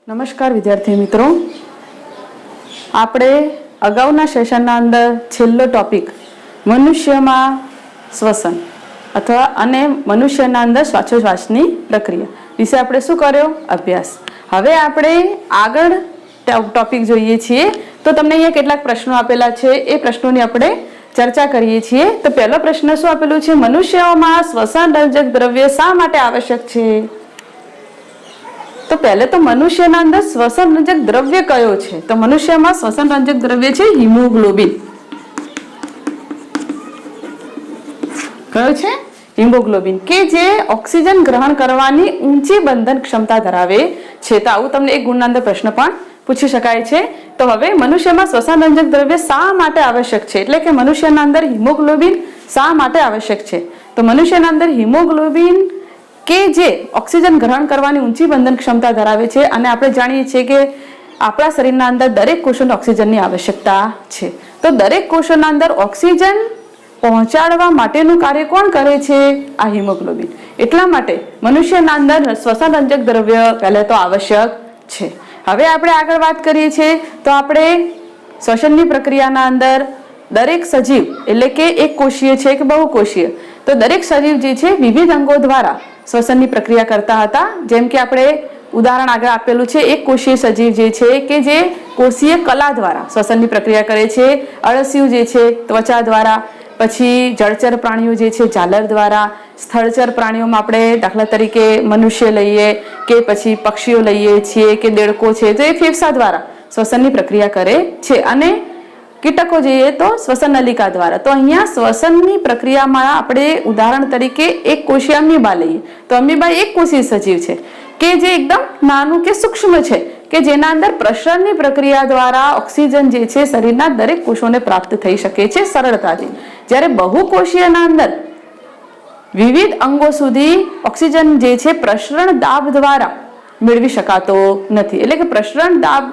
નમસ્કાર વિદ્યાર્થી મિત્રો, આપણે અગાઉના સેશનના અંદર છેલ્લો ટોપિક મનુષ્યમાં શ્વસન અથવા અને મનુષ્યના અંદર શ્વાસોશ્વાસની પ્રક્રિયા વિશે આપણે શું કર્યો? અભ્યાસ. હવે આપણે આગળ ટોપિક જોઈએ છીએ. તો તમને અહીંયા કેટલાક પ્રશ્નો આપેલા છે, એ પ્રશ્નોની આપણે ચર્ચા કરીએ છીએ. તો પહેલો પ્રશ્ન શું આપેલું છે? મનુષ્યોમાં શ્વસન રંજક દ્રવ્ય શા માટે આવશ્યક છે? તો પહેલે તો મનુષ્યના અંદર શ્વસન રંજક દ્રવ્ય કયો છે? તો મનુષ્યમાં શ્વસન રંજક દ્રવ્ય છે હિમોગ્લોબિન. કયો છે? હિમોગ્લોબિન, કે જે ઓક્સિજન ગ્રહણ કરવાની ઊંચી બંધન ક્ષમતા ધરાવે છે. તો આવું તમને એક ગુણના અંદર પ્રશ્ન પણ પૂછી શકાય છે. તો હવે મનુષ્યમાં શ્વસન રંજક દ્રવ્ય શા માટે આવશ્યક છે, એટલે કે મનુષ્યના અંદર હિમોગ્લોબિન શા માટે આવશ્યક છે? તો મનુષ્યના અંદર હિમોગ્લોબિન કે જે ઓક્સિજન ગ્રહણ કરવાની ઊંચી બંધન ક્ષમતા ધરાવે છે, અને આપણે જાણીએ છીએ કે આપણા શરીરના અંદર દરેક કોષોને ઓક્સિજનની આવશ્યકતા છે. તો દરેક કોષોના અંદર ઓક્સિજન પહોંચાડવા માટેનું કાર્ય કોણ કરે છે? આ હિમોગ્લોબિન. એટલા માટે મનુષ્યના અંદર શ્વસન રંજક દ્રવ્ય પહેલા તો આવશ્યક છે. હવે આપણે આગળ વાત કરીએ છીએ તો આપણે શ્વસનની પ્રક્રિયાના અંદર દરેક સજીવ એટલે કે એક કોષીય છે કે બહુકોષીય, તો દરેક સજીવ જે છે વિવિધ અંગો દ્વારા શ્વસનની પ્રક્રિયા કરતા હતા. જેમ કે આપણે ઉદાહરણ આગળ આપેલું છે, એક કોષીય સજીવ જે છે કે જે કોષીય કલા દ્વારા શ્વસનની પ્રક્રિયા કરે છે. અળસિયું જે છે ત્વચા દ્વારા, પછી જળચર પ્રાણીઓ જે છે ઝાલર દ્વારા, સ્થળચર પ્રાણીઓમાં આપણે દાખલા તરીકે મનુષ્ય લઈએ કે પછી પક્ષીઓ લઈએ છીએ કે દેડકો છે, તો એ ફેફસા દ્વારા શ્વસનની પ્રક્રિયા કરે છે. અને કીટકો જોઈએ તો શ્વસન નલિકા દ્વારા. તો અહીંયા શ્વસનની પ્રક્રિયામાં આપણે ઉદાહરણ તરીકે એક કોષીય અમીબા લઈએ તો અમીબા એક કોષીય સજીવ છે કે જે એકદમ નાનું કે સૂક્ષ્મ છે, કે જેના અંદર પ્રસરણની પ્રક્રિયા દ્વારા ઓક્સિજન જે છે શરીરના દરેક કોષોને પ્રાપ્ત થઈ શકે છે સરળતાથી. જ્યારે બહુકોષીયના અંદર વિવિધ અંગો સુધી ઓક્સિજન જે છે પ્રસરણ દાબ દ્વારા મેળવી શકાતો નથી, એટલે કે પ્રસરણ દાબ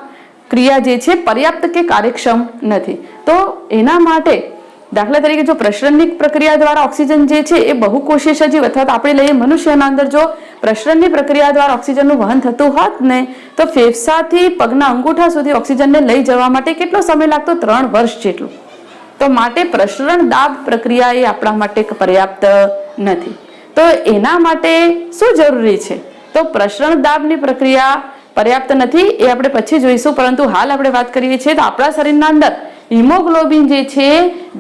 ક્રિયા જે છે પર્યાપ્ત કે કાર્યક્ષમ નથી. તો એના માટે દાખલા તરીકે જો પ્રસરણની પ્રક્રિયા દ્વારા ઓક્સિજન જે છે એ બહુકોષીય સજીવ અથવા તો આપણે લઈએ મનુષ્યના અંદર જો પ્રસરણની પ્રક્રિયા દ્વારા ઓક્સિજનનું વહન થતું હોત ને, તો ફેફસાથી પગના અંગૂઠા સુધી ઓક્સિજનને લઈ જવા માટે કેટલો સમય લાગતો? 3 વર્ષ જેટલો. તો માટે પ્રસરણ દાબ પ્રક્રિયા એ આપણા માટે પર્યાપ્ત નથી. તો એના માટે શું જરૂરી છે? તો પ્રસરણ દાબની પ્રક્રિયા પર્યાપ્ત નથી, એ આપણે પછી જોઈશું. પરંતુ હાલ આપણે વાત કરીએ છીએ તો આપણા શરીરના અંદર હિમોગ્લોબિન જે છે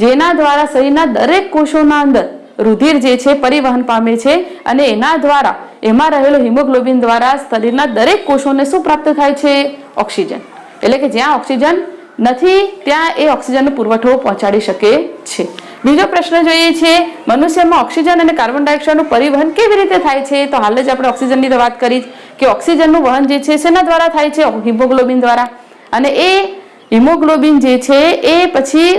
જેના દ્વારા શરીરના દરેક કોષોના અંદર રુધિર જે છે પરિવહન પામે છે, અને એના દ્વારા એમાં રહેલો હિમોગ્લોબિન દ્વારા શરીરના દરેક કોષોને શું પ્રાપ્ત થાય છે? ઓક્સિજન. એટલે કે જ્યાં ઓક્સિજન નથી ત્યાં એ ઓક્સિજનનો પુરવઠો પહોંચાડી શકે છે. બીજો પ્રશ્ન જોઈએ છે, મનુષ્યમાં ઓક્સિજન અને કાર્બન ડાયોક્સાઇડનું પરિવહન કેવી રીતે થાય છે? તો હાલ જ આપણે ઓક્સિજનની તો વાત કરી કે ઓક્સિજનનું વહન જે છે શેના દ્વારા થાય છે? હિમોગ્લોબિન દ્વારા. અને એ હિમોગ્લોબિન જે છે એ પછી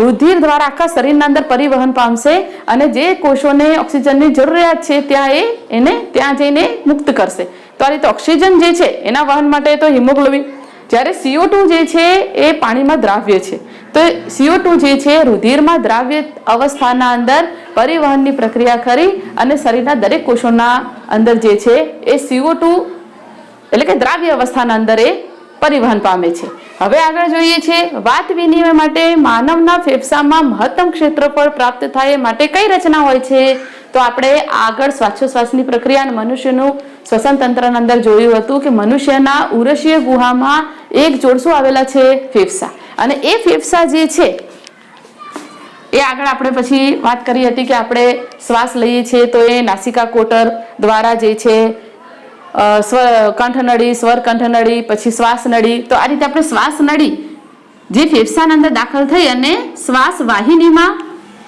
રુધિર દ્વારા આખા શરીરના અંદર પરિવહન પામશે, અને જે કોષોને ઓક્સિજનની જરૂરિયાત છે ત્યાં એને ત્યાં જઈને મુક્ત કરશે. તો આ રીતે ઓક્સિજન જે છે એના વહન માટે તો હિમોગ્લોબિન. જ્યારે CO2 જે છે એ પાણીમાં દ્રાવ્ય છે, તો CO2 જે છે રુધિરમાં દ્રાવ્ય અવસ્થાના અંદર પરિવહનની પ્રક્રિયા કરી અને શરીરના દરેક કોષોના અંદર જે છે એ CO2 એટલે કે દ્રાવ્ય અવસ્થાના અંદર એ પરિવહન પામે છે. હવે આગળ જોઈએ છે, વાત વિનિમય માટે માનવના ફેફસામાં મહત્તમ ક્ષેત્રફળ પ્રાપ્ત થાય માટે કઈ રચના હોય છે? તો આપણે આગળ શ્વાસોશ્વાસની પ્રક્રિયા અને મનુષ્યનું શ્વસન તંત્રના અંદર જોયું હતું કે મનુષ્યના ઉરસીય ગુહામાં એક જોડસું આવેલા છે ફેફસા, અને એ ફેફસા જે છે એ આગળ આપણે પછી વાત કરી હતી કે આપણે શ્વાસ લઈએ છીએ તો એ નાસિકા કોટર દ્વારા જે છે કંઠનળી, સ્વર કંઠનળી, પછી શ્વાસ નળી. તો આ રીતે આપણે શ્વાસ નળી જે ફેફસાના અંદર દાખલ થઈ અને શ્વાસ વાહિનીમાં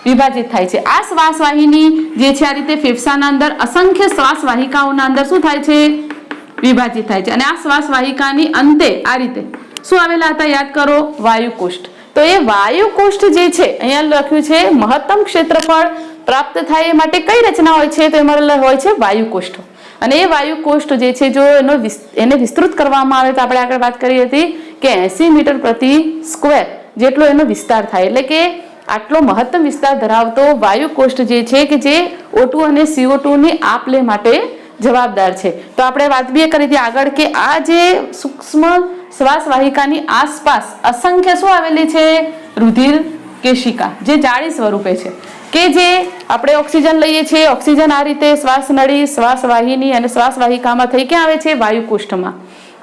વિભાજિત થાય છે. આ શ્વાસ વાહિની જે છે આ રીતે ફેફસાના અંદર અસંખ્ય શ્વાસ વાહિકાઓના અંદર શું થાય છે? વિભાજિત થાય છે. અને આ શ્વાસ વાહિકાની અંતે આ રીતે શું આવેલા હતા? યાદ કરો, વાયુકોષ્ઠ. તો એ વાયુકોષ્ઠ જે છે અહીંયા લખ્યું છે મહત્તમ ક્ષેત્રફળ પ્રાપ્ત થાય એ માટે કઈ રચના હોય છે? તો એમાં હોય છે વાયુકોષ્ઠ. અને એ વાયુકોષ્ઠ જે છે જો એને વિસ્તૃત કરવામાં આવે તો આપણે આગળ વાત કરી હતી કે 80 મીટર પ્રતિ સ્ક્વેર જેટલો એનો વિસ્તાર થાય. એટલે કે આટલો મહત્તમ વિસ્તાર ધરાવતો વાયુકોષ્ઠ જે છે કે જે O2 અને CO2 ની આપ લે માટે જવાબદાર છે. તો આપણે વાત બી કરી હતી આગળ કે આ જે સૂક્ષ્મ શ્વાસ વાહિકાની આસપાસ અસંખ્ય શું આવેલી છે? રુધિર કેશિકા, જે જાળી સ્વરૂપે છે, કે જે આપણે ઓક્સિજન લઈએ છીએ. ઓક્સિજન આ રીતે શ્વાસ નળી, શ્વાસ વાહિની અને શ્વાસ વાહિકામાં થઈ ક્યાં આવે છે? વાયુકોષ્ઠમાં.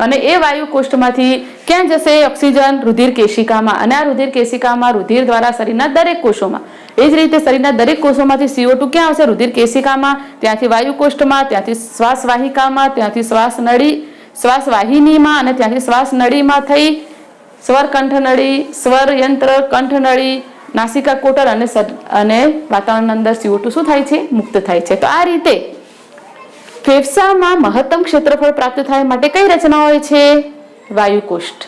અને એ વાયુકોષ્ઠમાંથી ક્યાં જશે? ઓક્સિજન રુધિર કેશિકામાં. અને આ રુધિર કેશિકામાં રુધિર દ્વારા શરીરના દરેક કોષોમાં, એ જ રીતે શરીરના દરેક કોષોમાંથી CO2 ક્યાં આવશે? રુધિર કેશિકામાં, ત્યાંથી વાયુકોષ્ઠમાં, ત્યાંથી શ્વાસ વાહિકામાં, ત્યાંથી શ્વાસ નળી, શ્વાસ વાહિનીમાં અને ત્યાંથી શ્વાસ નળીમાં થઈ સ્વર કંઠનળી, સ્વર યંત્ર, કંઠનળી, નાસિકા કોટર અને વાતાવરણની અંદર CO2 શું થાય છે? મુક્ત થાય છે. તો આ રીતે ફેફસામાં મહત્તમ ક્ષેત્રફળ પ્રાપ્ત થાય માટે કઈ રચના હોય છે? વાયુકોષ્ઠ.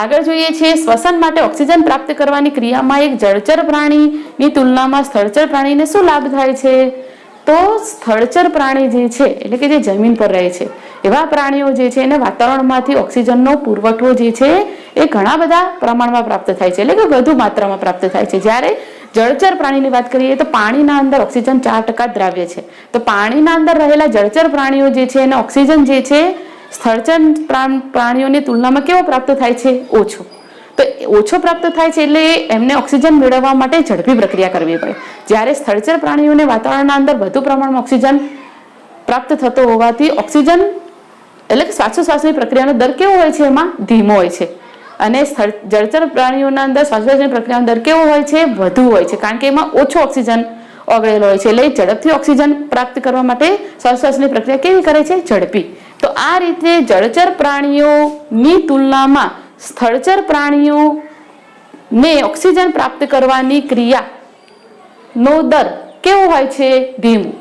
આગળ જોઈએ છીએ શ્વસન માટે ઓક્સિજન પ્રાપ્ત કરવાની ક્રિયામાં એક જળચર પ્રાણીની તુલનામાં સ્થળચર પ્રાણીને શું લાભ થાય છે? તો સ્થળચર પ્રાણી જે છે એટલે કે જે જમીન પર રહે છે એવા પ્રાણીઓ જે છે એને વાતાવરણમાંથી ઓક્સિજનનો પુરવઠો જે છે એ ઘણા બધા પ્રમાણમાં પ્રાપ્ત થાય છે, એટલે કે વધુ માત્રામાં પ્રાપ્ત થાય છે. જ્યારે જળચર પ્રાણીની વાત કરીએ તો પાણીના અંદર ઓક્સિજન 4% દ્રાવ્ય છે. તો પાણીના અંદર રહેલા જળચર પ્રાણીઓ જે છે એને ઓક્સિજન જે છે સ્થળચર પ્રાણીઓની તુલનામાં કેવો પ્રાપ્ત થાય છે? ઓછો. તો ઓછો પ્રાપ્ત થાય છે એટલે એમને ઓક્સિજન મેળવવા માટે ઝડપી પ્રક્રિયા કરવી પડે. જ્યારે સ્થળચર પ્રાણીઓને વાતાવરણના અંદર વધુ પ્રમાણમાં ઓક્સિજન પ્રાપ્ત થતો હોવાથી ઓક્સિજન એટલે કે શ્વાસોશ્વાસની પ્રક્રિયાનો દર કેવો હોય છે? એમાં ધીમો હોય છે. અને જળચર પ્રાણીઓના અંદર શ્વાસોશ્વાસની પ્રક્રિયાનો દર કેવો હોય છે? વધુ હોય છે, કારણ કે એમાં ઓછો ઓક્સિજન ઓગળેલો હોય છે. એટલે ઝડપથી ઓક્સિજન પ્રાપ્ત કરવા માટે શ્વાસોશ્વાસની પ્રક્રિયા કેવી કરે છે? ઝડપી. તો આ રીતે જળચર પ્રાણીઓની તુલનામાં સ્થળચર પ્રાણીઓને ઓક્સિજન પ્રાપ્ત કરવાની ક્રિયાનો દર કેવો હોય છે? ધીમો.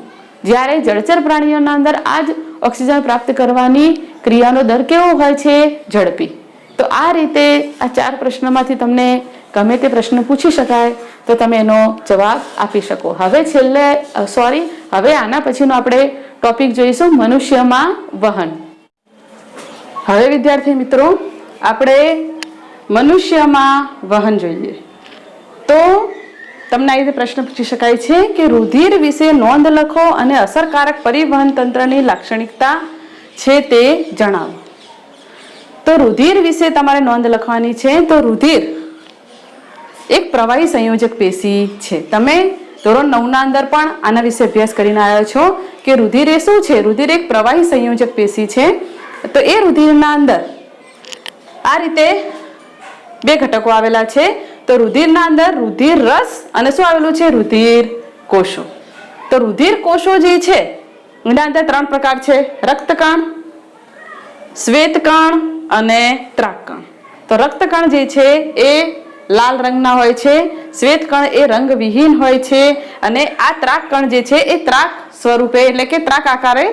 જ્યારે જળચર પ્રાણીઓના અંદર આ જ ઓક્સિજન પ્રાપ્ત કરવાની ક્રિયાનો દર કેવો હોય છે? ઝડપી. તો આ રીતે આ 4 પ્રશ્નોમાંથી તમને ગમે તે પ્રશ્ન પૂછી શકાય તો તમે એનો જવાબ આપી શકો. હવે આના પછીનો આપણે ટોપિક જોઈશું મનુષ્યમાં વહન. હવે વિદ્યાર્થી મિત્રો આપણે મનુષ્યમાં વહન જોઈએ. તો તમને આ રીતે પ્રશ્ન પૂછી શકાય છે કે રુધિર વિશે નોંધ લખો અને અસરકારક પરિવહન તંત્રની લાક્ષણિકતા છે તે જણાવો. તો રુધિર વિશે તમારે નોંધ લખવાની છે. તો રુધિર એક પ્રવાહી સંયોજક પેશી છે. તમે ધોરણ 9 ના અંદર પણ આના વિશે અભ્યાસ કરીને આવ્યા છો કે રુધિર એ શું છે? રુધિર એક પ્રવાહી સંયોજક પેશી છે. તો એ રુધિરના અંદર આ રીતે 2 ઘટકો આવેલા છે. તો રુધિરના અંદર રુધિર રસ અને શું આવેલું છે? રુધિર કોષો. તો રુધિર કોષો જે છે એના અંદર 3 પ્રકાર છે: રક્તકણ, શ્વેતકણ અને ત્રાકકણ. તો રક્તકણ જે છે એ લાલ રંગના હોય છે, શ્વેતકણ એ રંગવિહીન હોય છે અને આ ત્રાકકણ જે છે એ ત્રાક સ્વરૂપે એટલે કે ત્રાક આકારે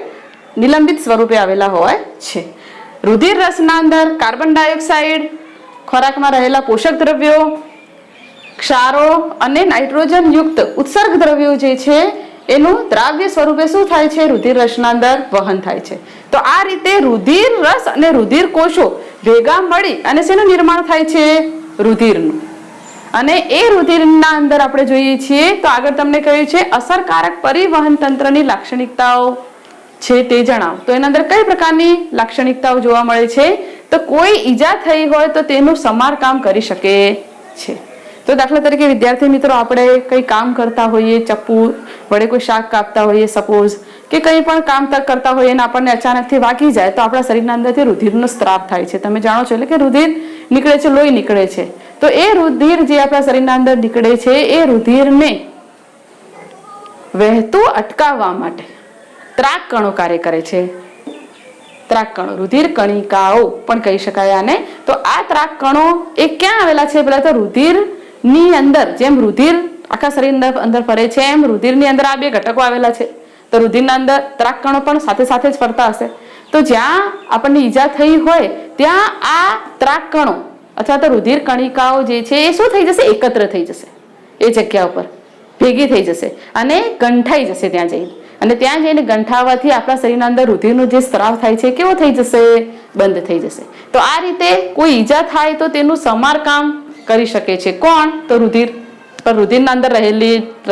નિલંબિત સ્વરૂપે આવેલા હોય છે. રુધિર રસના અંદર કાર્બન ડાયોક્સાઇડ, ખોરાકમાં રહેલા પોષક દ્રવ્યો, ક્ષારો અને નાઇટ્રોજન યુક્ત ઉત્સર્ગ દ્રવ્યો જે છે એનું દ્રાવ્ય સ્વરૂપે શું થાય છે? રુધિર રસના અંદર વહન થાય છે. તો આ રીતે રુધિર રસ અને રુધિર કોષો ભેગા મળી અને શેનું નિર્માણ થાય છે? રુધિરનું. અને એ રુધિરના અંદર આપણે જોઈએ છીએ તો આગળ તમને કહ્યું છે અસરકારક પરિવહન તંત્રની લાક્ષણિકતાઓ છે તે જણાવો. તો એના અંદર કઈ પ્રકારની લાક્ષણિકતાઓ જોવા મળે છે? તો કોઈ ઈજા થઈ હોય તો તેનું સમારકામ કરી શકે છે. તો દાખલા તરીકે વિદ્યાર્થી મિત્રો આપણે કંઈ કામ કરતા હોઈએ, ચપ્પુ વડે કોઈ શાક કાપતા હોઈએ સપોઝ, કે કંઈ પણ કામ કરતા હોઈએ અને આપણને અચાનકથી વાગી જાય તો આપણા શરીરના અંદરથી રુધિરનો સ્ત્રાવ થાય છે. તમે જાણો છો એટલે કે રુધિર નીકળે છે, લોહી નીકળે છે. તો એ રુધિર જે આપણા શરીરના અંદર નીકળે છે એ રુધિરને વહેતું અટકાવવા માટે ત્રાકકણો કાર્ય કરે છે. ત્રાકકણો, રુધિર કણિકાઓ પણ કહી શકાય આને. તો આ ત્રાકકણો એ ક્યાં આવેલા છે? પેલા તો રુધિરની અંદર, જેમ રુધિર આખા શરીર અંદર ફરે છે એમ રુધિરની અંદર આ 2 ઘટકો આવેલા છે. તો રુધિરના અંદર ત્રાકકણો પણ સાથે સાથે જ ફરતા હશે. તો જ્યાં આપણને ઈજા થઈ હોય ત્યાં આ ત્રાકકણો અથવા તો રુધિર કણિકાઓ જે છે એ શું થઈ જશે? એકત્ર થઈ જશે, એ જગ્યા ઉપર ભેગી થઈ જશે અને ગંઠાઈ જશે ત્યાં જઈને. અને ત્યાં જઈને ગંઠાવાથી આપણા શરીરના અંદર રુધિરનો જે સ્ત્રાવ થાય છે કેવો થઈ જશે? બંધ થઈ જશે. તો આ રીતે કોઈ ઈજા થાય તો તેનું સમારકામ કરી શકે છે. કોણ? તો રુધિર પણ રુધિરના અંદર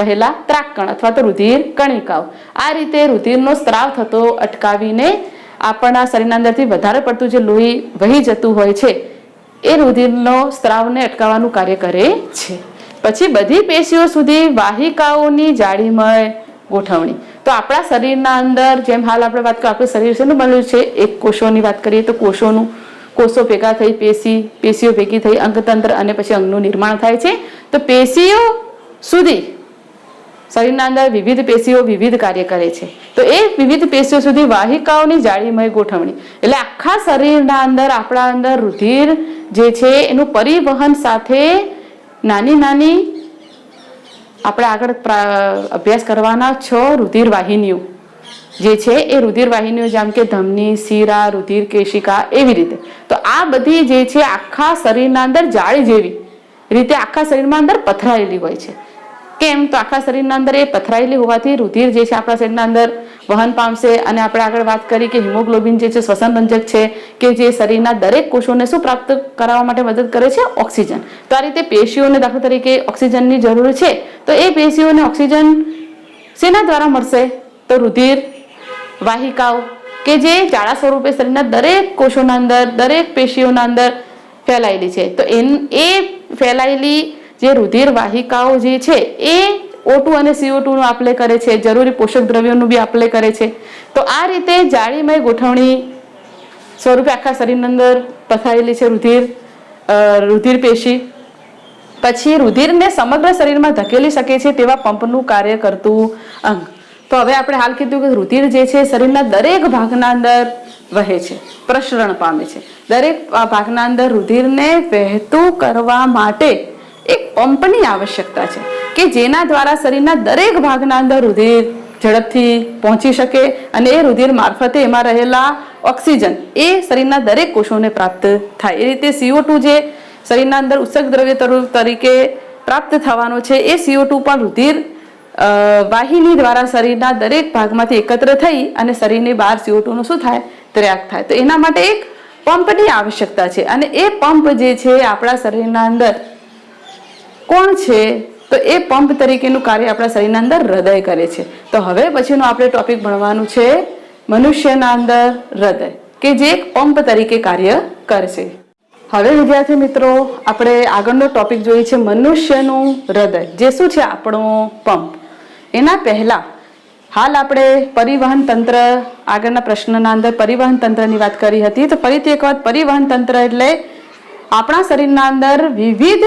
રહેલા ત્રાકકણ અથવા તો રુધિર કણિકાઓ આ રીતે રુધિરનો સ્ત્રાવ થતો અટકાવીને આપણા શરીરના અંદરથી વધારે પડતું જે લોહી વહી જતું હોય છે એ રુધિરનો સ્ત્રાવને અટકાવવાનું કાર્ય કરે છે. પછી બધી પેશીઓ સુધી વાહિકાઓની જાળીમય ગોઠવણી. તો આપણા શરીરના અંદર જેમ હાલ આપણે વાત કરીએ આપણું શરીર શેનું બનેલું છે? એક કોષોની વાત કરીએ તો કોષો ભેગા થઈ પેશીઓ ભેગી થઈ અંગતંત્ર અને પછી અંગનું નિર્માણ થાય છે. તો પેશીઓ સુધી શરીરના અંદર વિવિધ પેશીઓ વિવિધ કાર્ય કરે છે. તો એ વિવિધ પેશીઓ સુધી વાહિકાઓની જાળીમય ગોઠવણી એટલે આખા શરીરના અંદર આપણા અંદર રુધિર જે છે એનું પરિવહન સાથે નાની નાની આપણે આગળ અભ્યાસ કરવાના 6 રુધિર વાહિનીઓ જે છે એ રુધિર વાહિનીઓ જેમ કે ધમની, શીરા, રુધિર કેશિકા એવી રીતે. તો આ બધી જે છે આખા શરીરના અંદર જાળી જેવી રીતે આખા શરીરમાં અંદર પથરાયેલી હોય છે. કેમ? તો આખા શરીરના અંદર એ પથરાયેલી હોવાથી રુધિર જે છે આપણા શરીરના અંદર વહન પામશે. અને આપણે આગળ વાત કરી કે હિમોગ્લોબિન જે છે શ્વસન રંજક છે કે જે શરીરના દરેક કોષોને શું પ્રાપ્ત કરવા માટે મદદ કરે છે? ઓક્સિજન. તો આ રીતે પેશીઓને દાખલા તરીકે ઓક્સિજનની જરૂર છે તો એ પેશીઓને ઓક્સિજન શેના દ્વારા મળશે? તો રુધિર વાહિકાઓ કે જે જાડા સ્વરૂપે શરીરના દરેક કોષોના અંદર દરેક પેશીઓના અંદર ફેલાયેલી છે. તો એ ફેલાયેલી જે રુધિર વાહિકાઓ જે છે એ O2 અને CO2 નું આપલે કરે છે, જરૂરી પોષક દ્રવ્યોનું બી આપલે કરે છે. તો આ રીતે જાળીમય ગોઠવણી સ્વરૂપે આખા શરીરની અંદર પથરાયેલી છે રુધિર પેશી. પછી રુધિરને સમગ્ર શરીરમાં ધકેલી શકે છે તેવા પંપનું કાર્ય કરતું અંગ. તો હવે આપણે હાલ કીધું કે રુધિર જે છે શરીરના દરેક ભાગના અંદર વહે છે, પ્રસરણ પામે છે. દરેક ભાગના અંદર રુધિરને વહેતું કરવા માટે એક પંપની આવશ્યકતા છે કે જેના દ્વારા શરીરના દરેક ભાગના અંદર રુધિર ઝડપથી પહોંચી શકે અને એ રુધિર મારફતે એમાં રહેલા ઓક્સિજન એ શરીરના દરેક કોષોને પ્રાપ્ત થાય. એ રીતે CO2 જે શરીરના અંદર ઉત્સર્ગ દ્રવ્ય તરીકે પ્રાપ્ત થવાનો છે એ CO2 પણ રુધિર વાહિની દ્વારા શરીરના દરેક ભાગમાંથી એકત્ર થઈ અને શરીરની બહાર CO2 નું શું થાય? ત્યાગ થાય. તો એના માટે એક પંપની આવશ્યકતા છે અને એ પંપ જે છે આપણા શરીરના અંદર કોણ છે? તો એ પંપ તરીકેનું કાર્ય આપણા શરીરના અંદર હૃદય કરે છે. તો હવે પછીનું આપણે ટોપિક ભણવાનું છે મનુષ્યના અંદર હૃદય કે જે એક પંપ તરીકે કાર્ય કરશે. હવે વિદ્યાર્થી મિત્રો આપણે આગળનો ટોપિક જોઈએ છે મનુષ્યનું હૃદય જે શું છે? આપણો પંપ. એના પહેલા હાલ આપણે પરિવહન તંત્ર આગળના પ્રશ્નના અંદર પરિવહન તંત્રની વાત કરી હતી. તો ફરીથી એક વાત, પરિવહન તંત્ર એટલે આપણા શરીરના અંદર વિવિધ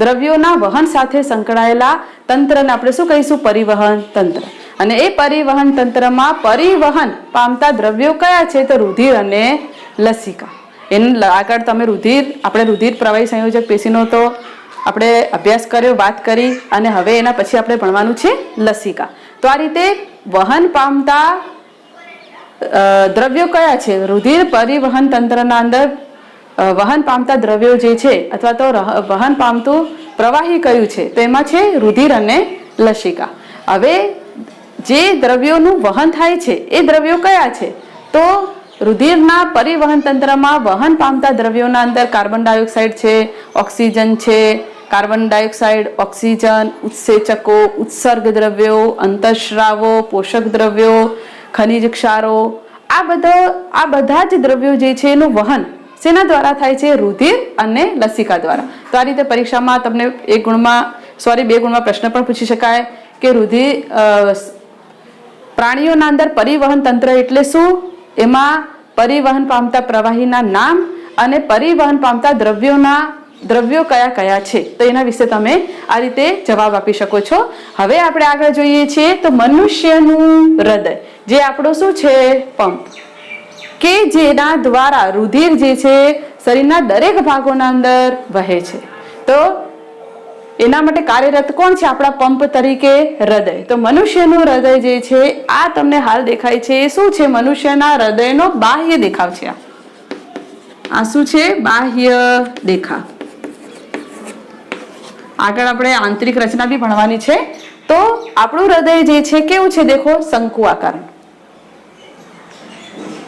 દ્રવ્યોના વહન સાથે સંકળાયેલા તંત્રને આપણે શું કહીશું? પરિવહન તંત્ર. અને એ પરિવહન તંત્રમાં પરિવહન પામતા દ્રવ્યો કયા છે? તો રુધિર અને લસિકા. એના આગળ તમે આપણે રુધિર પ્રવાહી સંયોજક પેશીનો તો આપણે અભ્યાસ કર્યો, વાત કરી અને હવે એના પછી આપણે ભણવાનું છે લસિકા. તો આ રીતે વહન પામતા દ્રવ્યો કયા છે? રુધિર પરિવહન તંત્રના અંદર વહન પામતા દ્રવ્યો જે છે અથવા તો વહન પામતું પ્રવાહી કયું છે? તો એમાં છે રુધિર અને લસિકા. હવે જે દ્રવ્યોનું વહન થાય છે એ દ્રવ્યો કયા છે? તો રુધિરના પરિવહન તંત્રમાં વહન પામતા દ્રવ્યોના અંદર કાર્બન ડાયોક્સાઇડ છે, ઓક્સિજન છે, કાર્બન ડાયોક્સાઇડ, ઓક્સિજન, ઉત્સેચકો, ઉત્સર્ગ દ્રવ્યો, અંતઃસ્રાવો, પોષક દ્રવ્યો, ખનિજ ક્ષારો, આ બધા જ દ્રવ્યો જે છે એનું વહન શેના દ્વારા થાય છે? રુધિર અને લસિકા દ્વારા. તો આ રીતે પરીક્ષામાં તમને 2 ગુણમાં પ્રશ્ન પણ પૂછી શકાય કે પ્રાણીઓના અંદર પરિવહન તંત્ર એટલે શું? એમાં પરિવહન પામતા પ્રવાહીના નામ અને પરિવહન પામતા દ્રવ્યો કયા કયા છે તો એના વિશે તમે આ રીતે જવાબ આપી શકો છો. હવે આપણે આગળ જોઈએ છીએ તો મનુષ્યનું હૃદય જે આપણો શું છે? પંપ કે જેના દ્વારા રુધિર જે છે શરીરના દરેક ભાગોના અંદર વહે છે. તો એના માટે કાર્યરત કોણ છે? આપણા પંપ તરીકે હૃદય. તો મનુષ્યનું હૃદય જે છે આ તમને હાલ દેખાય છે એ શું છે? મનુષ્યના હૃદયનો બાહ્ય દેખાવ છે. આ શું છે? બાહ્ય દેખાવ. આગળ આપણે આંતરિક રચના બી ભણવાની છે. તો આપણું હૃદય જે છે કેવું છે? દેખો, શંકુ આકાર.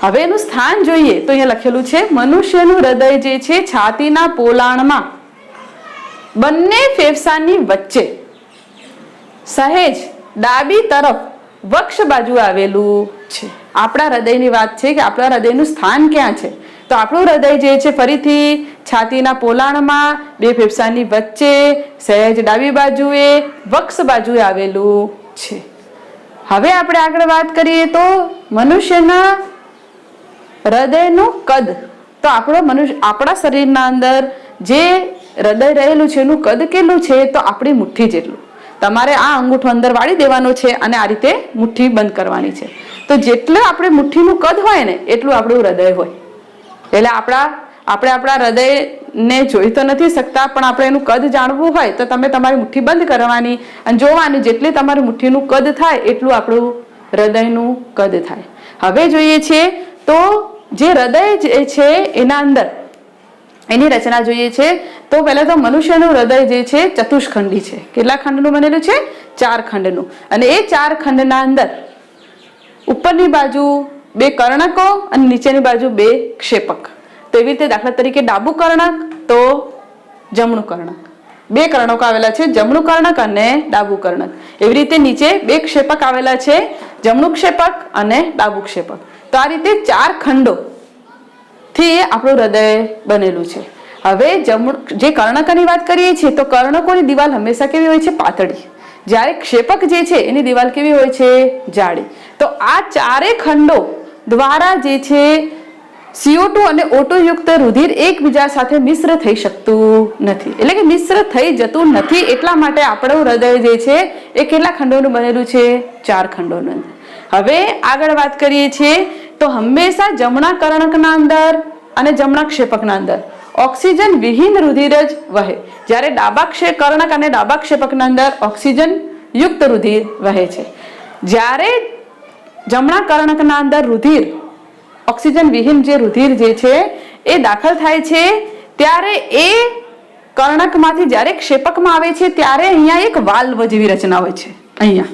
હવે એનું સ્થાન જોઈએ તો અહીંયા લખેલું છે મનુષ્યનું હૃદય જે છે છાતીના પોલાણમાં બંને ફેફસાની વચ્ચે સહેજ ડાબી તરફ વક્ષ બાજુ આવેલું છે. આપણા હૃદયની વાત છે કે આપણા હૃદયનું સ્થાન ક્યાં છે, તો આપણું હૃદય જે છે ફરીથી છાતીના પોલાણમાં બે ફેફસાની વચ્ચે સહેજ ડાબી બાજુએ વક્ષ બાજુએ આવેલું છે. હવે આપણે આગળ વાત કરીએ તો મનુષ્યના હૃદયનું કદ, તો આપણા શરીરના અંદર જે હૃદય રહેલું છે એનું કદ કેટલું છે, તો આપણી મુઠ્ઠી જેટલું. તમારે આ અંગૂઠો અંદર વાળી દેવાનો છે અને આ રીતે મુઠ્ઠી બંધ કરવાની છે. તો જેટલું આપણે મુઠ્ઠીનું કદ હોય ને એટલું આપણું હૃદય હોય. એટલે આપણે આપણા હૃદયને જોઈ તો નથી શકતા, પણ આપણે એનું કદ જાણવું હોય તો તમે તમારી મુઠ્ઠી બંધ કરવાની અને જોવાની, જેટલી તમારી મુઠ્ઠીનું કદ થાય એટલું આપણું હૃદયનું કદ થાય. હવે જોઈએ છીએ તો જે હૃદય જે છે એના અંદર એની રચના જોઈએ છે તો પહેલા તો મનુષ્યનું હૃદય જે છે ચતુષ્ખંડી છે. કેટલા ખંડનું બનેલું છે? 4 ખંડનું. અને એ 4 ખંડના અંદર ઉપરની બાજુ 2 કર્ણકો અને નીચેની બાજુ 2 ક્ષેપક. તો એવી રીતે દાખલા તરીકે ડાબું કર્ણક તો જમણું કર્ણક, 2 કર્ણકો આવેલા છે, જમણું કર્ણક અને ડાબું કર્ણક. એવી રીતે નીચે 2 ક્ષેપક આવેલા છે, જમણું ક્ષેપક અને ડાબું ક્ષેપક. તો આ રીતે 4 ખંડો થી આપણું હૃદય બનેલું છે. હવે જે કર્ણકની વાત કરીએ છીએ તો કર્ણકોની દિવાલ હંમેશા કેવી હોય છે? પાતળી. જ્યારે ક્ષેપક જે છે એની દિવાલ કેવી હોય છે? જાડી. તો આ 4 ખંડો દ્વારા જે છે CO2 અને O2 યુક્ત રુધિર એકબીજા સાથે મિશ્ર થઈ શકતું નથી, એટલે કે મિશ્ર થઈ જતું નથી. એટલા માટે આપણું હૃદય જે છે એ કેટલા ખંડોનું બનેલું છે? 4 ખંડોનું. હવે આગળ વાત કરીએ છીએ તો હંમેશા જમણા કર્ણકના અંદર અને જમણા ક્ષેપકના અંદર ઓક્સિજન વિહીન રુધિર જ વહે, જ્યારે ડાબા કર્ણક અને ડાબા ક્ષેપકના અંદર ઓક્સિજન યુક્ત રુધિર વહે છે. જ્યારે જમણા કર્ણકના અંદર રુધિર ઓક્સિજન વિહીન જે રુધિર જે છે એ દાખલ થાય છે ત્યારે એ કર્ણકમાંથી જ્યારે ક્ષેપકમાં આવે છે ત્યારે અહીંયા એક વાલ્વ જેવી રચના હોય છે અહીંયા,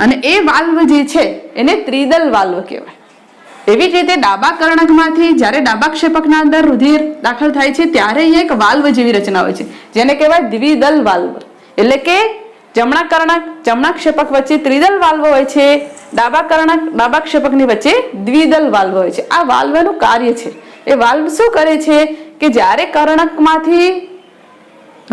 અને એ વાલ્વ જે છે એને ત્રિદલ વાલ્વ કહેવાય. એવી જ રીતે ડાબા કર્ણકમાંથી જ્યારે ડાબા ક્ષેપકના અંદર રુધિર દાખલ થાય છે ત્યારે અહીંયા એક વાલ્વ જેવી રચના હોય છે જેને કહેવાય દ્વિદલ વાલ્વ. એટલે કે જમણા કર્ણક જમણા ક્ષેપક વચ્ચે ત્રિદલ વાલ્વ હોય છે, ડાબા કર્ણક ડાબા ક્ષેપકની વચ્ચે દ્વિદલ વાલ્વ હોય છે. આ વાલ્વનું કાર્ય છે, એ વાલ્વ શું કરે છે કે જ્યારે કર્ણકમાંથી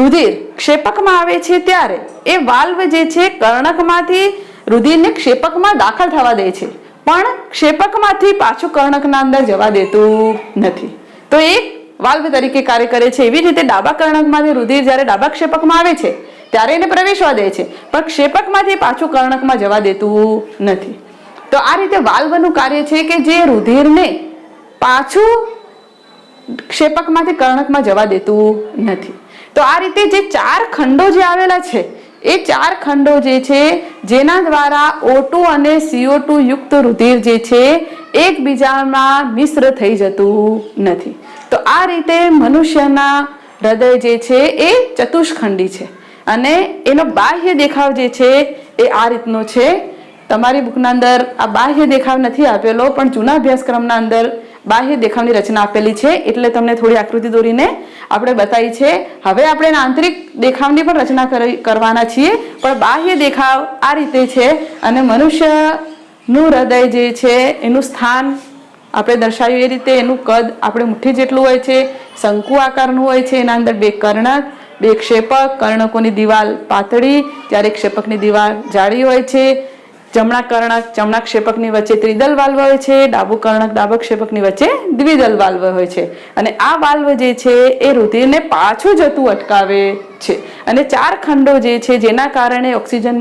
રુધિર ક્ષેપકમાં આવે છે ત્યારે એ વાલ્વ જે છે કર્ણકમાંથી રુધિરને ક્ષેપકમાં દાખલ થવા દે છે, પણ ક્ષેપકમાંથી પાછું કર્ણકના અંદર જવા દેતું નથી. તો એક વાલ્વ તરીકે કાર્ય કરે છે. એવી રીતે ડાબા કર્ણકમાંથી રુધિર જ્યારે ડાબા ક્ષેપકમાં આવે છે ત્યારે એને પ્રવેશવા દે છે, પણ ક્ષેપકમાંથી પાછું કર્ણકમાં જવા દેતું નથી. તો આ રીતે વાલ્વનું કાર્ય છે કે જે રુધિરને પાછું ક્ષેપકમાંથી કર્ણકમાં જવા દેતું નથી. તો આ રીતે જે 4 ખંડો જે આવેલા છે એ 4 ખંડો જે છે જેના દ્વારા O2 અને CO2 યુક્ત રુધિર જે છે એકબીજામાં મિશ્ર થઈ જતું નથી. તો આ રીતે મનુષ્યના હૃદય જે છે એ ચતુષ્ખંડી છે અને એનો બાહ્ય દેખાવ જે છે એ આ રીતનો છે. તમારી બુકના અંદર આ બાહ્ય દેખાવ નથી આપેલો, પણ જૂના અભ્યાસક્રમના અંદર બાહ્ય દેખાવની રચના આપેલી છે, એટલે તમને થોડી આકૃતિ દોરીને આપણે બતાવી છે. હવે આપણે આંતરિક દેખાવની પણ રચના કરવાના છીએ, પણ બાહ્ય દેખાવ આ રીતે છે. અને મનુષ્યનું હૃદય જે છે એનું સ્થાન આપણે દર્શાવ્યું એ રીતે એનું કદ આપણે મુઠ્ઠી જેટલું હોય છે, શંકુ આકારનું હોય છે. એના અંદર 2 કર્ણક 2 ક્ષેપક, કર્ણકોની દિવાલ પાતળી જ્યારે ક્ષેપકની દિવાલ જાડી હોય છે. જમણા કર્ણક જમણા ક્ષેપકની વચ્ચે ત્રિદલ વાલ્વ હોય છે, ડાબુ કર્ણક ડાબા ક્ષેપકની વચ્ચે દ્વિદલ વાલ્વ હોય છે. અને આ વાલ્વ જે છે એ રુધિરને પાછું જતું અટકાવે છે. અને 4 ખંડો જે છે જેના કારણે ઓક્સિજન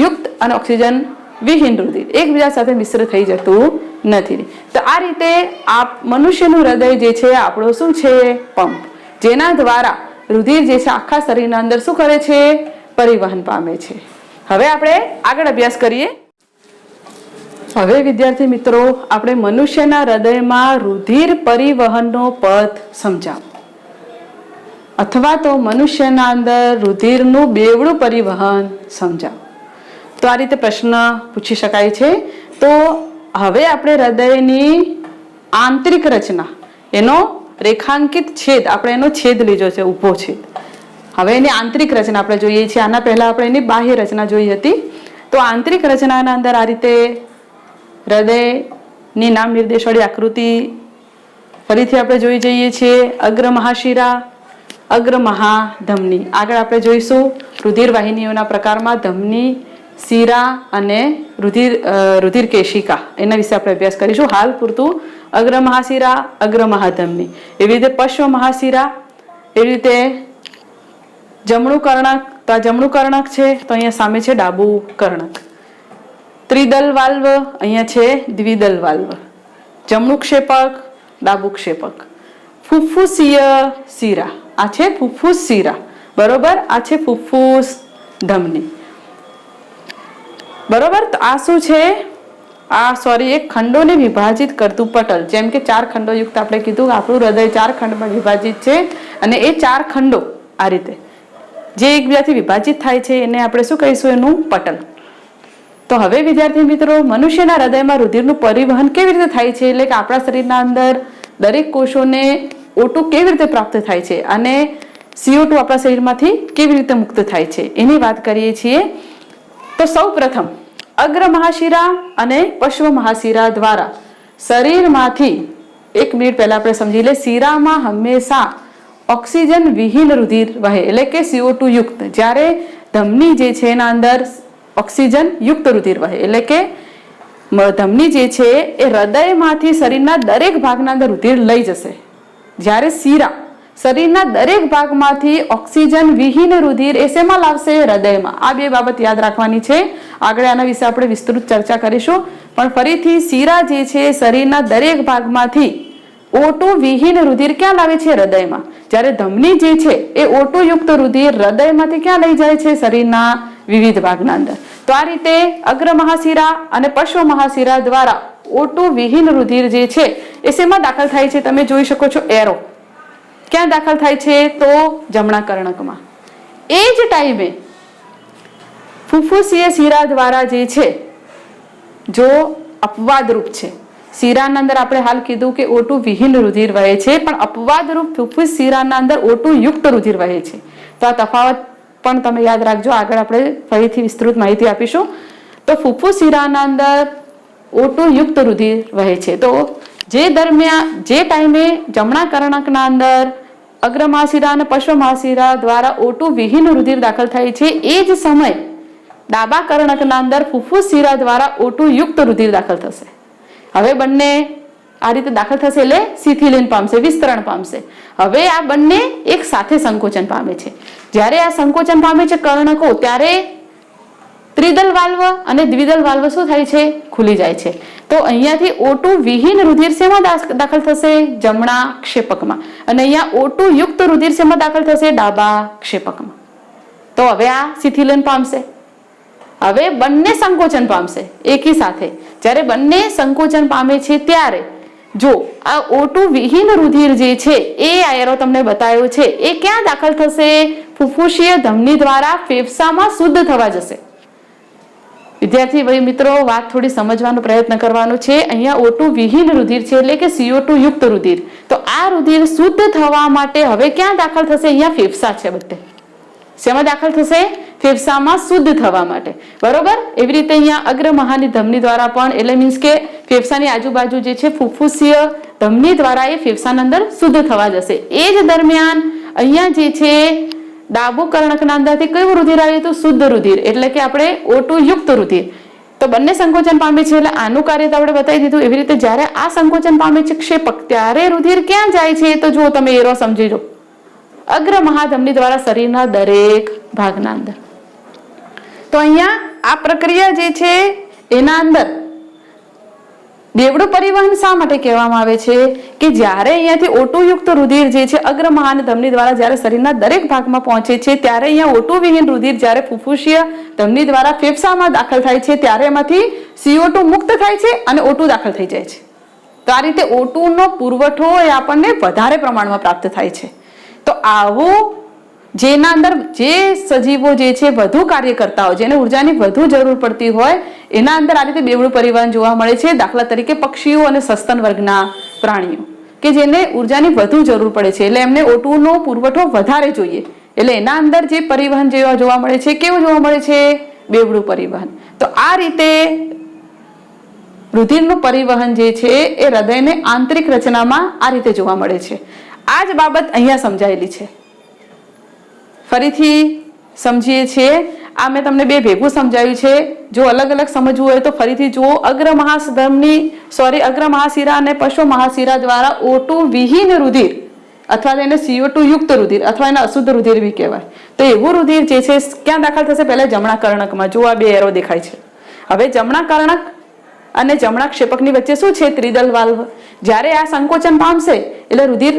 યુક્ત અને ઓક્સિજન વિહીન રુધિર એકબીજા સાથે મિશ્ર થઈ જતું નથી. તો આ રીતે આ મનુષ્યનું હૃદય જે છે આપણો શું છે? પંપ, જેના દ્વારા રુધિર જે છે આખા શરીરના અંદર શું કરે છે? પરિવહન પામે છે. હવે આપણે આગળ અભ્યાસ કરીએ. હવે વિદ્યાર્થી મિત્રો આપણે મનુષ્યના હૃદયમાં રુધિર પરિવહનનો પથ સમજાવો, અથવા તો મનુષ્યના અંદર રુધિરનું બેવડું પરિવહન સમજાવો. તો આ રીતે પ્રશ્ન પૂછી શકાય છે. તો હવે આપણે હૃદયની આંતરિક રચના એનો રેખાંકિત છેદ આપણે એનો છેદ લીધો છે, ઊભો છેદ. હવે એની આંતરિક રચના આપણે જોઈએ છીએ. આના પહેલા આપણે એની બાહ્ય રચના જોઈ હતી. તો આંતરિક રચનાના અંદર આ રીતે હૃદયની નામ નિર્દેશવાળી આકૃતિ ફરીથી આપણે જોઈ જઈએ છીએ. અગ્ર મહાશિરા, અગ્ર મહાધમની. આગળ આપણે જોઈશું રુધિર વાહિનીઓના પ્રકારમાં ધમની, શિરા અને રુધિર કેશિકા, એના વિશે આપણે અભ્યાસ કરીશું. હાલ પૂરતું અગ્ર મહાશિરા, અગ્ર મહાધમની, એવી રીતે પશ્વ મહાશિરા, એવી રીતે જમણું કર્ણક. તો આ જમણું કર્ણક છે, તો અહીંયા સામે છે ડાબું કર્ણક. ત્રિદલ વાલ્વ, અહીંયા છે દ્વિદલ વાલ્વ. જમણું ક્ષેપક, ડાબું ક્ષેપક. ફુફ્ફુસીય શિરા, આ છે ફુફ્ફુસ શિરા, બરોબર. આ છે ફુફ્ફુસ ધમની, બરોબર. તો આ શું છે? એક ખંડોને વિભાજિત કરતું પટલ. જેમ કે 4 ખંડો યુક્ત આપણે કીધું આપણું હૃદય 4 ખંડમાં વિભાજિત છે, અને એ 4 ખંડો આ રીતે જે એકબીજાથી વિભાજિત થાય છે એને આપણે શું કહીશું? એનું પટલ. તો હવે વિદ્યાર્થી મિત્રો, મનુષ્યના હૃદયમાં રુધિરનું પરિવહન કેવી રીતે થાય છે, એટલે કે આપણા શરીરના અંદર દરેક કોષોને O2 કેવી રીતે પ્રાપ્ત થાય છે અને CO2 આપણા શરીરમાંથી કેવી રીતે મુક્ત થાય છે એની વાત કરીએ છીએ. તો સૌ પ્રથમ અગ્ર મહાશિરા અને પશ્વ મહાશિરા દ્વારા શરીરમાંથી, 1 મિનિટ પહેલા આપણે સમજી લે, શિરામાં હંમેશા ઓક્સિજન વિહીન રુધિર વહે, એટલે કે CO2 યુક્ત. જ્યારે ધમની જે છે એના અંદર ઓક્સિજન યુક્ત રુધિર વહે, એટલે કે ધમની જે છે એ હૃદયમાંથી શરીરના દરેક ભાગના અંદર રુધિર લઈ જશે. જ્યારે શિરા શરીરના દરેક ભાગમાંથી ઓક્સિજન વિહીન રુધિર એ શેમાં લાવશે? હૃદયમાં. આ 2 બાબત યાદ રાખવાની છે. આગળ આના વિશે આપણે વિસ્તૃત ચર્ચા કરીશું. પણ ફરીથી શિરા જે છે શરીરના દરેક ભાગમાંથી O2 વિહીન રુધિર ક્યાં લાવે છે? હૃદયમાં. જ્યારે ધમની જે છે એ O2 યુક્ત રુધિર હૃદયમાંથી ક્યાં લઈ જાય છે? શરીરના વિવિધ ભાગના અંદર. તો આ રીતે અગ્ર મહાશિરા અને પશ્વ મહાશિરા દ્વારા O2 વિહીન રુધિર જે છે એ શેમાં દાખલ થાય છે? તમે જોઈ શકો છો એરો. ક્યાં દાખલ થાય છે? તો જમણા કર્ણકમાં. એ જ ટાઈમે ફુફ્ફુસીય શિરા દ્વારા જે છે, જો અપવાદરૂપ છે, શિરાના અંદર આપણે હાલ કીધું કે O2 વિહીન રુધિર વહે છે, પણ અપવાદરૂપ ફુફ્ફુસ શિરાના અંદર O2 યુક્ત રુધિર વહે છે. તો આ તફાવત પણ તમે યાદ રાખજો. આગળ આપણે ફરીથી વિસ્તૃત માહિતી આપીશું. તો ફુફ્ફુસ શિરાના અંદર O2 યુક્ત રુધિર વહે છે. તો જે ટાઈમે જમણા કર્ણકના અંદર અગ્ર મહાશિરા અને પશ્વ મહાશિરા દ્વારા O2 વિહીન રુધિર દાખલ થાય છે, એ જ સમય ડાબા કર્ણકના અંદર ફુફ્ફુસ શિરા દ્વારા O2 યુક્ત રુધિર દાખલ થશે. હવે બંને આ રીતે દાખલ થશે એટલે શિથિલીન પામશે, વિસ્તરણ પામશે. હવે આ બંને એક સાથે સંકોચન પામે છે. જ્યારે આ સંકોચન પામે છે કર્ણકો, ત્યારે ત્રિદલ વાલ્વ અને દ્વિદલ વાલ્વ શું થાય છે? ખુલી જાય છે. તો અહીંયાથી O2 વિહીન રુધિર શેમાં દાખલ થશે? જમણા ક્ષેપકમાં. અને અહીંયા O2 યુક્ત રુધિર શેમાં દાખલ થશે? ડાબા ક્ષેપકમાં. તો હવે આ શિથિલન પામશે. હવે બંને સંકોચન પામશે એકી સાથે. જ્યારે બંને સંકોચન પામે છે ત્યારે જો આ O2 વિહીન રુધિર જે છે એ આયરો તમને બતાવ્યો છે એ ક્યાં દાખલ થશે? ફુફ્ફુસીય ધમની દ્વારા ફેફસામાં શુદ્ધ થવા જશે. વિદ્યાર્થી મિત્રો, વાત થોડી સમજવાનો પ્રયત્ન કરવાનો છે. અહીંયા O2 વિહીન રુધિર છે, એટલે કે CO2 યુક્ત રુધિર. તો આ રુધિર શુદ્ધ થવા માટે હવે ક્યાં દાખલ થશે? અહીંયા ફેફસા છે બધે. શેમાં દાખલ થશે? ફેફસામાં શુદ્ધ થવા માટે, બરોબર. એવી રીતે અહીંયા અગ્ર મહાની ધમની દ્વારા પણ, એટલે મીન્સ કે ફેફસાની આજુબાજુ જે છે ફુફ્ફુસીય ધમની દ્વારા એ ફેફસાના અંદર શુદ્ધ થવા જશે. એ જ દરમિયાન અહીંયા જે છે ડાબુ કર્ણકના અંદરથી કયું રુધિર આવ્યું હતું? શુદ્ધ રુધિર, એટલે કે આપણે O2 યુક્ત રુધિર. તો બંને સંકોચન પામે છે એટલે આનું કાર્ય તો આપણે બતાવી દીધું. એવી રીતે જ્યારે આ સંકોચન પામે છે ક્ષેપક, ત્યારે રુધિર ક્યાં જાય છે? તો જો તમે એરો સમજી લો, અગ્ર મહાધમની દ્વારા શરીરના દરેક ભાગના અંદર. તો અહીંયા આ પ્રક્રિયા જે છે એના અંદર બેવડું પરિવહન શા માટે કહેવામાં આવે છે? કે જ્યારે અહીંયાથી O2 યુક્ત રુધિર જે છે અગ્ર મહાધમની દ્વારા જ્યારે શરીરના દરેક ભાગમાં પહોંચે છે, ત્યારે અહીંયા O2 વિહીન રુધિર જ્યારે ફુફ્ફુસીય ધમની દ્વારા ફેફસામાં દાખલ થાય છે, ત્યારે એમાંથી CO2 મુક્ત થાય છે અને O2 દાખલ થઈ જાય છે. તો આ રીતે O2 નો પુરવઠો એ આપણને વધારે પ્રમાણમાં પ્રાપ્ત થાય છે. તો આવું જેના અંદર જે સજીવો જે છે વધુ કાર્ય કરતા હોય, જેને ઉર્જાની વધુ જરૂર પડતી હોય, એના અંદર આ રીતે બેવડું પરિવહન જોવા મળે છે. દાખલા તરીકે પક્ષીઓ અને સસ્તન વર્ગના પ્રાણીઓ કે જેને ઉર્જાની વધુ જરૂર પડે છે, એટલે એમને O2 નો પુરવઠો વધારે જોઈએ, એટલે એના અંદર જે પરિવહન જેવા જોવા મળે છે કેવું જોવા મળે છે? બેવડું પરિવહન. તો આ રીતે રુધિરનું પરિવહન જે છે એ હૃદયને આંતરિક રચનામાં આ રીતે જોવા મળે છે. આ જ બાબત અહીંયા સમજાયેલી છે. ફરીથી સમજીએ છીએ. આ મેં તમને બે ભેગું સમજાવ્યું છે. જો અલગ અલગ સમજવું હોય તો ફરીથી જુઓ. અગ્ર મહાશિરા અને પશ્વ મહાશિરા દ્વારા O2 વિહીન રુધિર અથવા તેને CO2 યુક્ત રુધિર અથવા એને અશુદ્ધ રુધિર બી કહેવાય. તો એવું રુધિર જે છે ક્યાં દાખલ થશે? પહેલા જમણા કર્ણકમાં. જો આ બે એરો દેખાય છે. હવે જમણા કર્ણક અને જમણા ક્ષેપકની વચ્ચે શું છે? ત્રિદલ વાલ્વ. જ્યારે આ સંકોચન પામશે એટલે રુધિર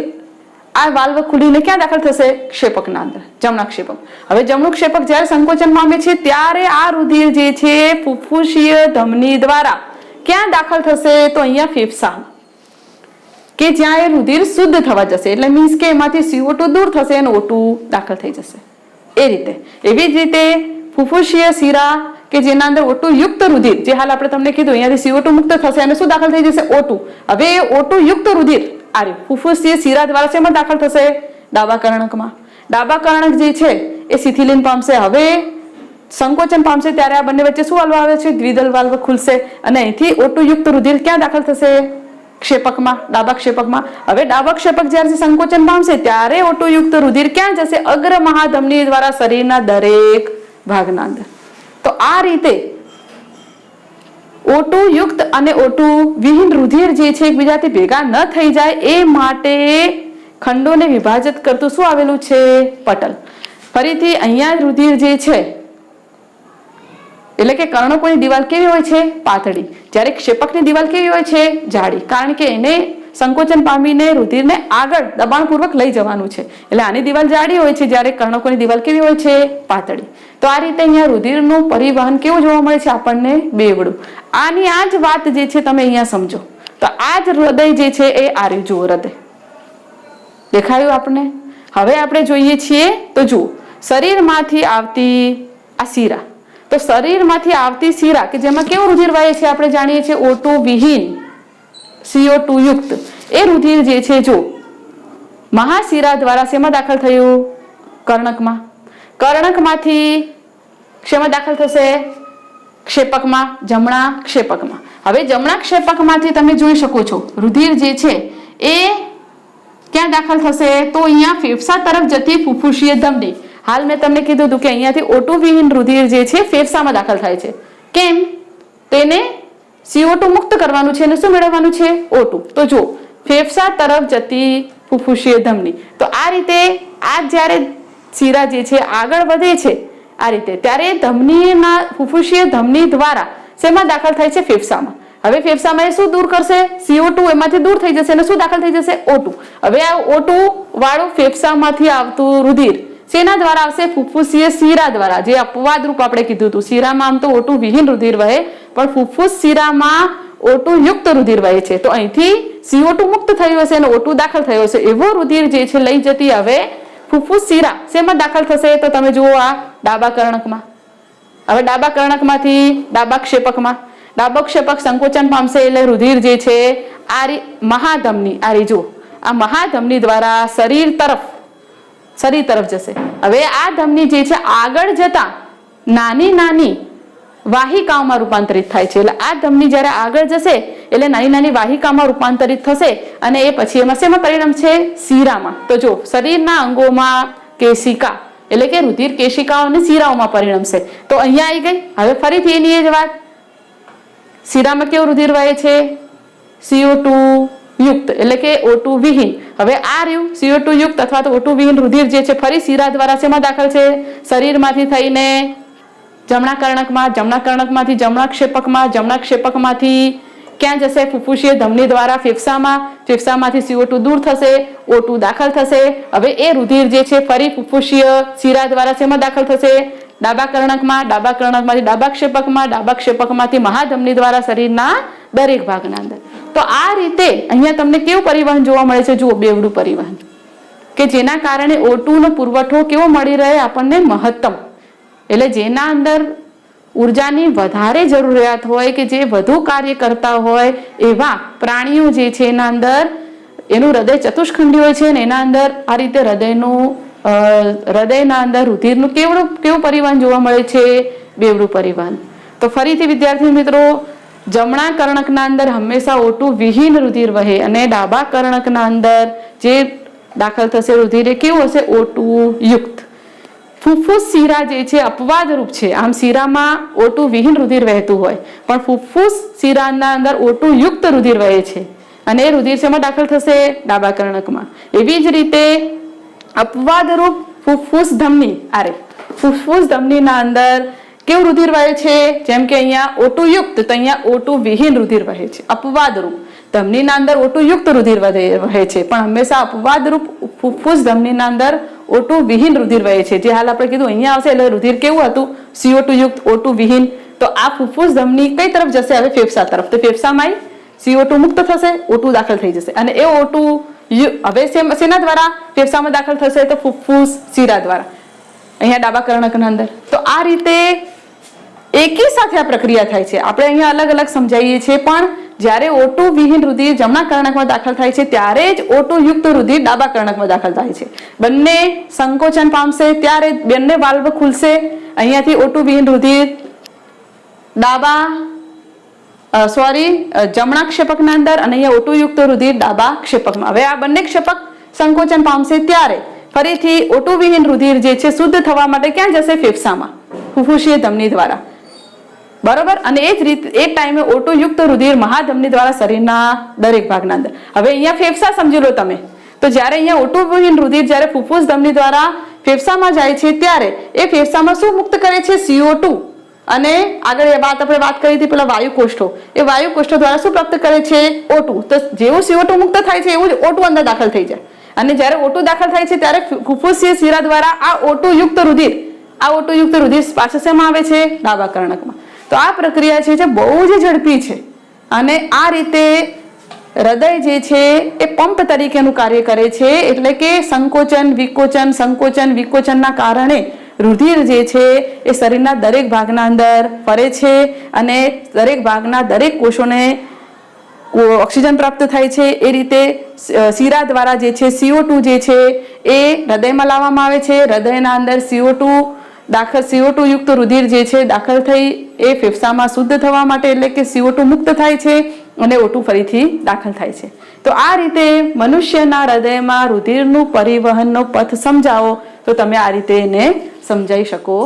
આ વાલ્વ ખુલીને ક્યાં દાખલ થશે? ક્ષેપકના અંદર, જમણા ક્ષેપક. હવે જમણું ક્ષેપક જ્યારે સંકોચન પામે છે ત્યારે આ રુધિર જે છે ફુફ્ફુસીય ધમની દ્વારા ક્યાં દાખલ થશે? તો અહીંયા ફેફસામાં, કે જ્યાં એ રુધિર શુદ્ધ થવા જશે. એટલે મીન્સ કે એમાંથી CO2 દૂર થશે અને O2 દાખલ થઈ જશે. એ રીતે એવી જ રીતે ફુફ્ફુસીય શિરા કે જેના અંદર O2 યુક્ત રુધિર, જે હાલ આપણે તમને કીધું, અહીંયાથી CO2 મુક્ત થશે અને શું દાખલ થઈ જશે? O2. હવે એ O2 યુક્ત રુધિર ફુફ્ફુસીય શિરા દ્વારા શેમાં દાખલ થશે? ડાબા કર્ણકમાં. ડાબા કર્ણક જે છે એ શિથિલીન પામશે. હવે સંકોચન પામશે ત્યારે આ બંને વચ્ચે શું વાલ્વ આવે છે? દ્વિદલ વાલ્વ ખુલશે અને અહીંથી O2 યુક્ત રુધિર ક્યાં દાખલ થશે? ક્ષેપકમાં, ડાબા ક્ષેપકમાં. હવે ડાબા ક્ષેપક જ્યારે સંકોચન પામશે ત્યારે O2 યુક્ત રુધિર ક્યાં જશે? અગ્ર મહાધમની દ્વારા શરીરના દરેક ભાગના અંદર. તો આ રીતે O2 યુક્ત અને O2 વિહીન રુધિર જે છે એકબીજાથી ભેગા ન થઈ જાય એ માટે ખંડોને વિભાજિત કરતું શું આવેલું છે? પટલ. ફરીથી અહીંયા રુધિર જે છે એટલે કે કર્ણકોની દિવાલ કેવી હોય છે? પાતળી. જ્યારે ક્ષેપકની દિવાલ કેવી હોય છે? જાડી. કારણ કે એને સંકોચન પામીને રુધિરને આગળ દબાણપૂર્વક લઈ જવાનું છે. એટલે આની દિવાલ જાડી હોય છે, જ્યારે કર્ણકોની દિવાલ કેવી હોય છે? પાતળી. તો આ રીતે અહીંયા રુધિરનું પરિવહન કેવું જોવા મળે છે આપણને? બેવડું. આની આ જ વાત જે છે તમે અહીંયા સમજો. તો આ જ હૃદય જે છે એ આ રહ્યું, જુઓ હૃદય દેખાયું આપણને. હવે આપણે જોઈએ છીએ તો જુઓ, શરીરમાંથી આવતી આ શિરા. તો શરીરમાંથી આવતી શિરા કે જેમાં કેવું રુધિર વહે છે આપણે જાણીએ છીએ? O2 વિહીન, CO2 યુક્ત. એ રુધિર જે છે જો મહાશિરા દ્વારા શેમાં દાખલ થયું? કર્ણકમાં. કર્ણકમાંથી શેમાં દાખલ થશે? ક્ષેપકમાં, જમણા ક્ષેપકમાં. હવે જમણા ક્ષેપકમાંથી તમે જોઈ શકો છો રુધિર જે છે એ ક્યાં દાખલ થશે? તો અહીંયા ફેફસા તરફ જતી ફુફ્ફુસીય ધમની. હાલ મેં તમને કીધું હતું કે અહીંયાથી O2 વિહીન રુધિર જે છે ફેફસામાં દાખલ થાય છે. કેમ? તેને CO2 મુક્ત કરવાનું છે અને શું મેળવવાનું છે? O2. તો જો ફેફસા તરફ જતી ફુફ્ફુસીય ધમની. તો આ રીતે આ જ્યારે શિરા જે છે આગળ વધે છે આ રીતે, ત્યારે ધમનીના ફુફ્ફુસીય ધમની દ્વારા શેમાં દાખલ થાય છે? ફેફસામાં. હવે ફેફસામાં એ શું દૂર કરશે? CO2 એમાંથી દૂર થઈ જશે અને શું દાખલ થઈ જશે? O2. હવે આ O2 વાળું ફેફસામાંથી આવતું રુધિર શેના દ્વારા આવશે? ફુફ્ફુસીય શિરા દ્વારા. જે અપવાદ રૂપ આપણે કીધું હતું, શિરામાં આમ તો O2 વિહીન રુધિર વહે, પણ ફુફ્ફુસ શિરામાં O2 યુક્ત રુધિર વહે છે. તો અહીંથી CO2 મુક્ત થયું હશે અને O2 દાખલ થયો હશે. એવો રુધિર જે છે લઈ જતી હવે ફુફ્ફુસ શિરા શેમાં દાખલ થશે? તો તમે જુઓ આ ડાબા કર્ણકમાં. હવે ડાબા કર્ણકમાંથી ડાબા ક્ષેપકમાં. ડાબો ક્ષેપક સંકોચન પામશે એટલે રુધિર જે છે આ મહાધમની, આ જો આ મહાધમની દ્વારા શરીર તરફ જશે. હવે આ ધમની જે છે આગળ જતા નાની નાની વાહિકાઓમાં રૂપાંતરિત થાય છે. એટલે આ ધમની જ્યારે આગળ જશે એટલે નાની નાની વાહિકામાં રૂપાંતરિત થશે અને એ પછી એમાં શેમાં પરિણમશે? શિરામાં. તો જો શરીરના અંગોમાં કેશિકા એટલે કે રુધિર કેશિકાઓ અને શિરાઓમાં પરિણમશે. તો અહીંયા આવી ગઈ. હવે ફરીથી એની જ વાત, શિરામાં કેવું રુધિર વહે છે? CO2 યુક્ત એટલે કે O2 વિહીન. હવે આ રહ્યું CO2 યુક્ત અથવા તો O2 વિહીન રુધિર જે છે ફરી શિરા દ્વારા શેમાં દાખલ છે? શરીરમાંથી થઈને જમણા કર્ણકમાં, જમણા કર્ણકમાંથી જમણા ક્ષેપકમાં, જમણા ક્ષેપકમાંથી ક્યાં જશે? ફુફ્ફુસીય ધમની દ્વારા ફેફસામાં, ફેફસામાંથી CO2 દૂર થશે, O2 દાખલ થશે. હવે એ રુધિર જે છે ફરી ફુફ્ફુસીય શિરા દ્વારા શેમાં દાખલ થશે? ડાબા કર્ણકમાં, ડાબા કર્ણકમાંથી ડાબા ક્ષેપકમાં, ડાબા ક્ષેપકમાંથી મહાધમની દ્વારા શરીરના દરેક ભાગના અંદર. તો આ રીતે અહીંયા તમને કેવું પરિવહન જોવા મળે છે? જુઓ, બેવડું પરિવહન, કે જેના કારણે O2 નો પુરવઠો કેવો મળી રહે આપણને? મહત્તમ. એટલે જેના અંદર ઉર્જાની વધારે જરૂરિયાત હોય કે જે વધુ કાર્ય કરતા હોય એવા પ્રાણીઓ જે છે એના અંદર એનું હૃદય ચતુષ્ખંડી હોય છે અને એના અંદર આ રીતે હૃદયનું હૃદયના અંદર રુધિરનું કેવું પરિવહન જોવા મળે છે? બેવડું પરિવહન. તો ફરીથી વિદ્યાર્થી મિત્રો, જમણા કર્ણકના અંદર હંમેશા O2 વિહીન રુધિર વહે અને ડાબા કર્ણકના અંદર જે દાખલ થશે રુધિર એ કેવું હશે? O2 યુક્ત. ફુફ્ફુસ શિરા જે છે અપવાદ રૂપ છે. આમ શિરામાં O2 વિહીન રુધિર વહેતું હોય, પણ ફુફ્ફુસ શિરાના અંદર O2 યુક્ત રુધિર વહે છે અને એ રુધિર શેમાં દાખલ થશે? ડાબા કર્ણકમાં. એવી જ રીતે અપવાદ રૂપ ફુફ્ફુસ ધમની, ફુફ્ફુસ ધમનીના અંદર કેવું રુધિર વહે છે? જેમ કે અહીંયા O2 યુક્ત, તો અહીંયા O2 વિહીન રુધિર વહે છે. અપવાદ રૂપ ધમનીના અંદર O2 યુક્ત રુધિર વહે છે, પણ હંમેશા અપવાદ રૂપ ફુફ્ફુસ ધમનીના અંદર O2 વિહીન રુધિર વહે છે. જે હાલ આપણે કીધું અહીંયા આવશે એટલે રુધિર કેવું હતું? CO2 યુક્ત, O2 વિહીન. તો આ ફુફ્ફુસ ધમની કઈ તરફ જશે? હવે ફેફસા તરફ. તો ફેફસામાં CO2 મુક્ત થશે, O2 દાખલ થઈ જશે અને એ O2 હવે શેના દ્વારા ફેફસામાં દાખલ થશે? તો ફુફ્ફુસ શિરા દ્વારા, અહીંયા ડાબા કર્ણકના અંદર. તો આ રીતે એકી સાથે આ પ્રક્રિયા થાય છે. આપણે અહીંયા અલગ અલગ સમજાવીએ છીએ, પણ જ્યારે O2 વિહીન રુધિર જમણા કર્ણકમાં દાખલ થાય છે ત્યારે જ O2 યુક્ત રુધિર ડાબા કર્ણકમાં દાખલ થાય છે. બંને સંકોચન પામશે ત્યારે બંને વાલ્વ ખુલશે. અહીંયાથી O2 વિહીન રુધિર જમણા ક્ષેપકના અંદર અને અહીંયા O2 યુક્ત રુધિર ડાબા ક્ષેપકમાં. હવે આ બંને ક્ષેપક સંકોચન પામશે ત્યારે ફરીથી O2 વિહીન રુધિર જે છે શુદ્ધ થવા માટે ક્યાં જશે? ફેફસામાં, ફુફ્ફુસીય ધમની દ્વારા. બરોબર. અને એ જ રીતે એ ટાઈમે O2 યુક્ત રુધિર મહાધમની દ્વારા શરીરના દરેક ભાગના અંદર. હવે અહીંયા ફેફસા સમજી લો તમે. તો જ્યારે અહીંયા O2 વિહીન રુધિર જ્યારે ફુફ્ફુસ ધમની દ્વારા ફેફસામાં જાય છે ત્યારે એ ફેફસામાં શું મુક્ત કરે છે? CO2. અને આગળ આપણે વાત કરી હતી પેલા વાયુ કોષ્ઠો, એ વાયુ કોષ્ઠો દ્વારા શું પ્રાપ્ત કરે છે? O2. તો જેવું CO2 મુક્ત થાય છે એવું જ O2 અંદર દાખલ થઈ જાય અને જ્યારે O2 દાખલ થાય છે ત્યારે ફુફ્ફુસીય શિરા દ્વારા આ O2 યુક્ત રુધિર પાછળ શેમાં આવે છે? ડાબા કર્ણકમાં. તો આ પ્રક્રિયા છે જે બહુ જ ઝડપી છે અને આ રીતે હૃદય જે છે એ પંપ તરીકેનું કાર્ય કરે છે. એટલે કે સંકોચન વિકોચનના કારણે રુધિર જે છે એ શરીરના દરેક ભાગના અંદર ફરે છે અને દરેક ભાગના દરેક કોષોને ઓક્સિજન પ્રાપ્ત થાય છે. એ રીતે શિરા દ્વારા જે છે CO2 જે છે એ હૃદયમાં લાવવામાં આવે છે. હૃદયના અંદર CO2 યુક્ત રુધિર જે છે દાખલ થઈ એ ફેફસામાં શુદ્ધ થવા માટે, એટલે કે CO2 મુક્ત થાય છે અને O2 ફરીથી દાખલ થાય છે. તો આ રીતે મનુષ્યના હૃદયમાં રુધિરનું પરિવહનનો પથ સમજાવો તો તમે આ રીતે એને સમજાવી શકો